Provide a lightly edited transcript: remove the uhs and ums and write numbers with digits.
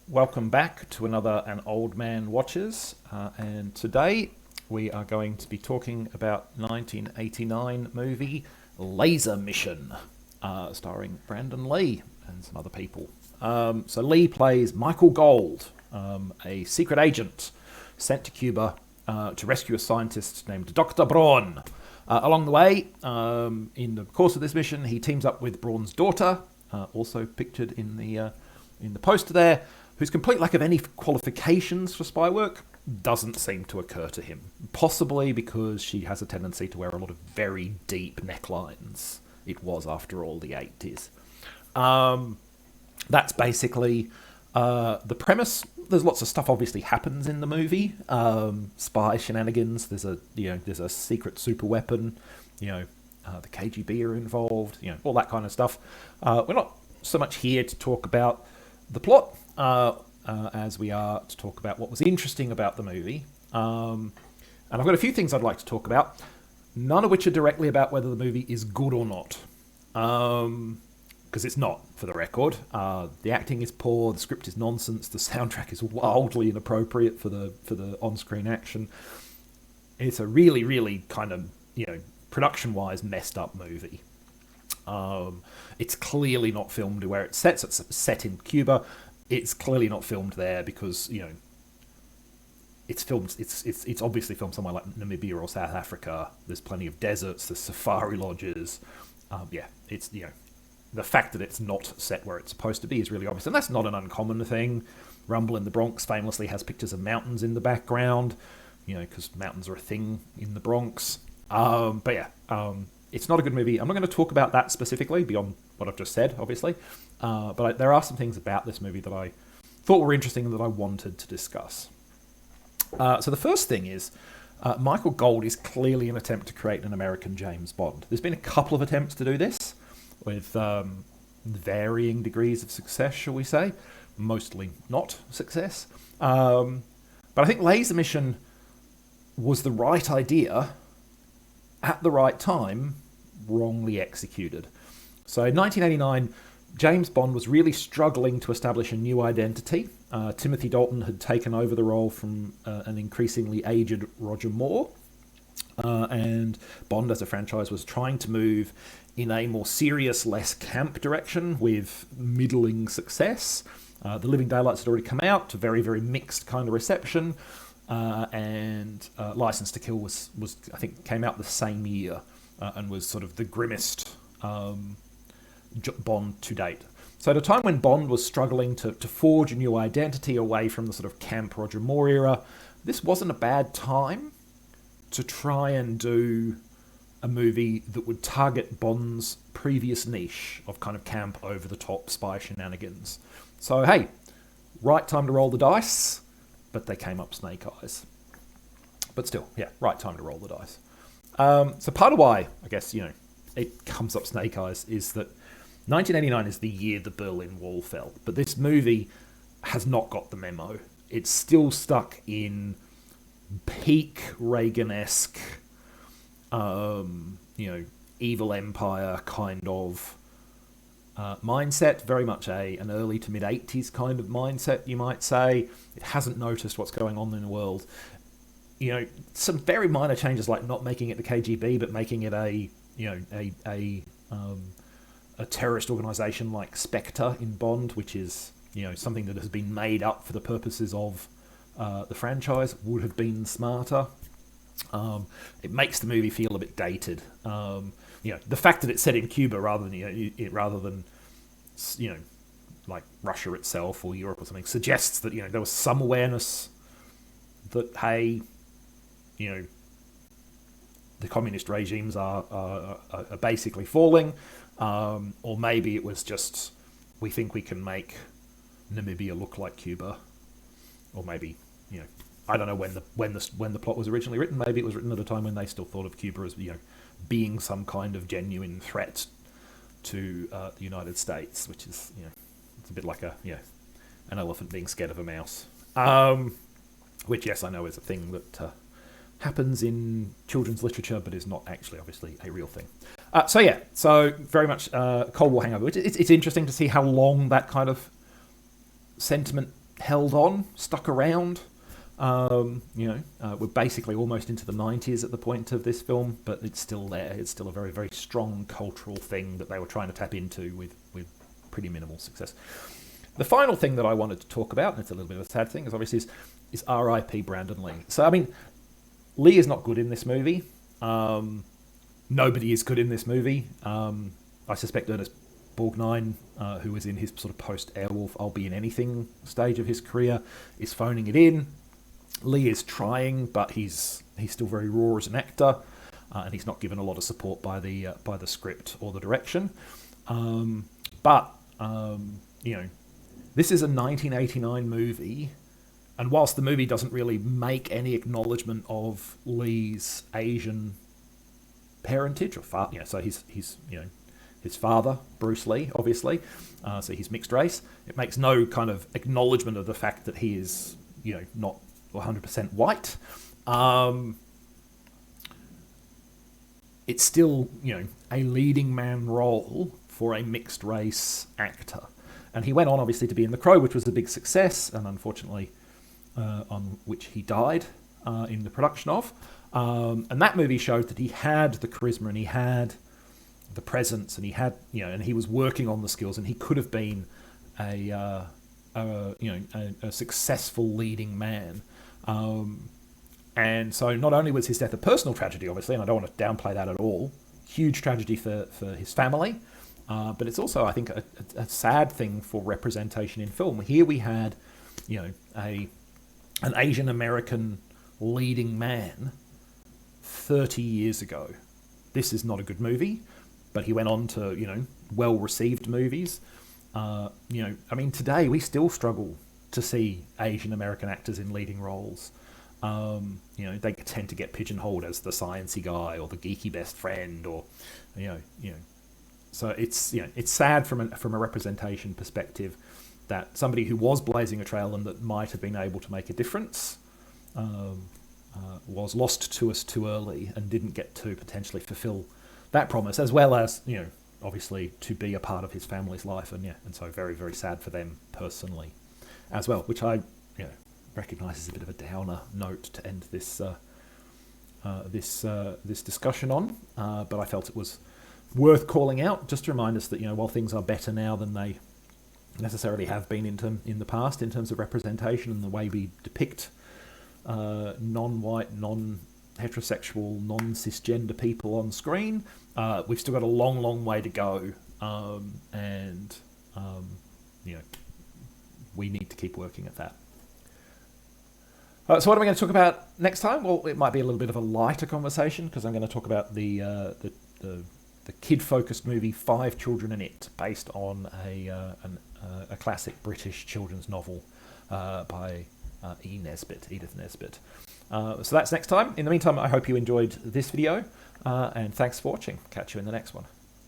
welcome back to another An Old Man Watches. And today we are going to be talking about 1989 movie Laser Mission, starring Brandon Lee and some other people. So Lee plays Michael Gold, a secret agent sent to Cuba to rescue a scientist named Dr. Braun. Along the way, in the course of this mission, he teams up with Braun's daughter, also pictured in the poster there, whose complete lack of any qualifications for spy work doesn't seem to occur to him. Possibly because she has a tendency to wear a lot of very deep necklines. It was, after all, the 80s. That's basically the premise. There's lots of stuff obviously happens in the movie. Spy shenanigans. There's a secret super weapon. The KGB are involved. All that kind of stuff. We're not so much here to talk about the plot as we are to talk about what was interesting about the movie. And I've got a few things I'd like to talk about, none of which are directly about whether the movie is good or not. Because it's not, for the record. The acting is poor, the script is nonsense, the soundtrack is wildly inappropriate for the on-screen action. It's a really, really kind of, production-wise messed up movie. It's clearly not filmed where it's set. So it's set in Cuba. It's clearly not filmed there because it's filmed. It's obviously filmed somewhere like Namibia or South Africa. There's plenty of deserts. There's safari lodges. It's the fact that it's not set where it's supposed to be is really obvious, and that's not an uncommon thing. Rumble in the Bronx famously has pictures of mountains in the background, because mountains are a thing in the Bronx. It's not a good movie. I'm not going to talk about that specifically beyond what I've just said, obviously. But there are some things about this movie that I thought were interesting and that I wanted to discuss. So the first thing is, Michael Gold is clearly an attempt to create an American James Bond. There's been a couple of attempts to do this with varying degrees of success, shall we say. Mostly not success. But I think Laser Mission was the right idea at the right time, wrongly executed. So in 1989, James Bond was really struggling to establish a new identity. Timothy Dalton had taken over the role from an increasingly aged Roger Moore. And Bond as a franchise was trying to move in a more serious, less camp direction with middling success. The Living Daylights had already come out to very, very mixed kind of reception. And License to Kill was I think came out the same year and was sort of the grimmest Bond to date. So at a time when Bond was struggling to forge a new identity away from the sort of camp Roger Moore era, this wasn't a bad time to try and do a movie that would target Bond's previous niche of kind of camp over-the-top spy shenanigans. So hey, right time to roll the dice. But they came up snake eyes. But still, right time to roll the dice. So part of why, I guess, it comes up snake eyes is that 1989 is the year the Berlin Wall fell. But this movie has not got the memo. It's still stuck in peak Reagan-esque, evil empire kind of mindset, very much an early to mid 80s kind of mindset, you might say. It hasn't noticed what's going on in the world. Some very minor changes like not making it the KGB, but making it a terrorist organization like Spectre in Bond, which is something that has been made up for the purposes of the franchise, would have been smarter. It makes the movie feel a bit dated. The fact that it's set in Cuba rather than like Russia itself or Europe or something suggests that there was some awareness that hey, the communist regimes are basically falling, or maybe it was just we think we can make Namibia look like Cuba, or maybe I don't know when the plot was originally written. Maybe it was written at a time when they still thought of Cuba as being some kind of genuine threat to the United States, which is it's a bit like an elephant being scared of a mouse. Which yes, I know is a thing that happens in children's literature, but is not actually obviously a real thing. So very much Cold War hangover. It's interesting to see how long that kind of sentiment held on, stuck around. We're basically almost into the 90s at the point of this film, but it's still there. It's still a very, very strong cultural thing that they were trying to tap into with pretty minimal success. The final thing that I wanted to talk about, and it's a little bit of a sad thing, is R.I.P. Brandon Lee. So, I mean, Lee is not good in this movie. Nobody is good in this movie. I suspect Ernest Borgnine, who was in his sort of post-Airwolf, I'll Be in Anything stage of his career, is phoning it in. Lee is trying, but he's still very raw as an actor, and he's not given a lot of support by the script or the direction. This is a 1989 movie, and whilst the movie doesn't really make any acknowledgement of Lee's Asian parentage or so he's his father, Bruce Lee, obviously, so he's mixed race. It makes no kind of acknowledgement of the fact that he is not 100% white. It's still, a leading man role for a mixed race actor. And he went on, obviously, to be in The Crow, which was a big success, and unfortunately, on which he died in the production of. And that movie showed that he had the charisma and he had the presence and he had, and he was working on the skills, and he could have been a successful leading man. And so not only was his death a personal tragedy, obviously, and I don't want to downplay that at all, huge tragedy for his family, but it's also, I think, a sad thing for representation in film. Here we had, an Asian American leading man 30 years ago. This is not a good movie, but he went on to, well-received movies. Today we still struggle to see Asian American actors in leading roles. They tend to get pigeonholed as the sciencey guy or the geeky best friend, or So it's sad from a representation perspective that somebody who was blazing a trail and that might have been able to make a difference was lost to us too early and didn't get to potentially fulfill that promise, as well as obviously to be a part of his family's life, and so very, very sad for them personally as well, which I recognise as a bit of a downer note to end this this discussion on, but I felt it was worth calling out just to remind us that while things are better now than they necessarily have been in the past in terms of representation and the way we depict non-white, non-heterosexual, non-cisgender people on screen, we've still got a long, long way to go, and we need to keep working at that. So what am I going to talk about next time? Well, it might be a little bit of a lighter conversation, because I'm going to talk about the kid-focused movie Five Children and It, based on a classic British children's novel by Edith Nesbit. So that's next time. In the meantime, I hope you enjoyed this video, and thanks for watching. Catch you in the next one.